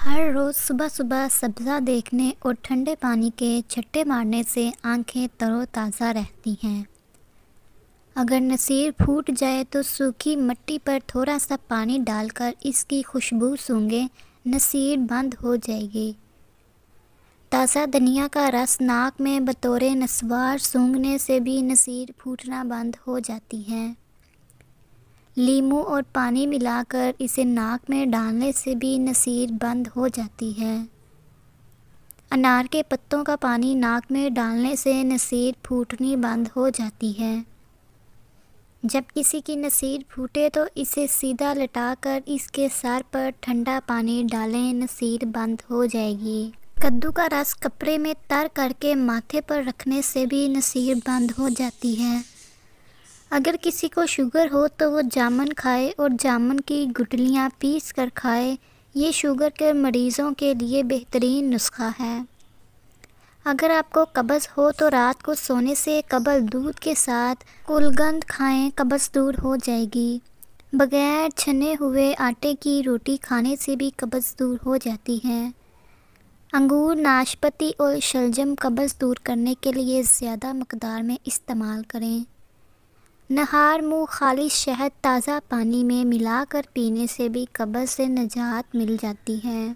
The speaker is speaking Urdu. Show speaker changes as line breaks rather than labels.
ہر روز صبح صبح سبزہ دیکھنے اور ٹھنڈے پانی کے چھٹے مارنے سے آنکھیں تر و تازہ رہتی ہیں۔ اگر نصیر پھوٹ جائے تو سوکھی مٹی پر تھوڑا سا پانی ڈال کر اس کی خوشبو سونگھیں، نصیر بند ہو جائے گی۔ تازہ دھنیا کا رس ناک میں بطور نسوار سونگھنے سے بھی نصیر پھوٹنا بند ہو جاتی ہے۔ لیموں اور پانی ملا کر اسے ناک میں ڈالنے سے بھی نصیر بند ہو جاتی ہے۔ انار کے پتوں کا پانی ناک میں ڈالنے سے نصیر پھوٹنی بند ہو جاتی ہے۔ جب کسی کی نصیر پھوٹے تو اسے سیدھا لٹا کر اس کے سر پر ٹھنڈا پانی ڈالیں، نصیر بند ہو جائے گی۔ کدو کا رس کپڑے میں تر کر کے ماتھے پر رکھنے سے بھی نصیر بند ہو جاتی ہے۔ اگر کسی کو شوگر ہو تو وہ جامن کھائے اور جامن کی گٹلیاں پیس کر کھائے، یہ شوگر کے مریضوں کے لیے بہترین نسخہ ہے۔ اگر آپ کو قبض ہو تو رات کو سونے سے قبل دودھ کے ساتھ کلگند کھائیں، قبض دور ہو جائے گی۔ بغیر چھنے ہوئے آٹے کی روٹی کھانے سے بھی قبض دور ہو جاتی ہے۔ انگور، ناشپاتی اور شلجم قبض دور کرنے کے لیے زیادہ مقدار میں استعمال کریں۔ نہار منہ خالی شہد تازہ پانی میں ملا کر پینے سے بھی قبض سے نجات مل جاتی ہے۔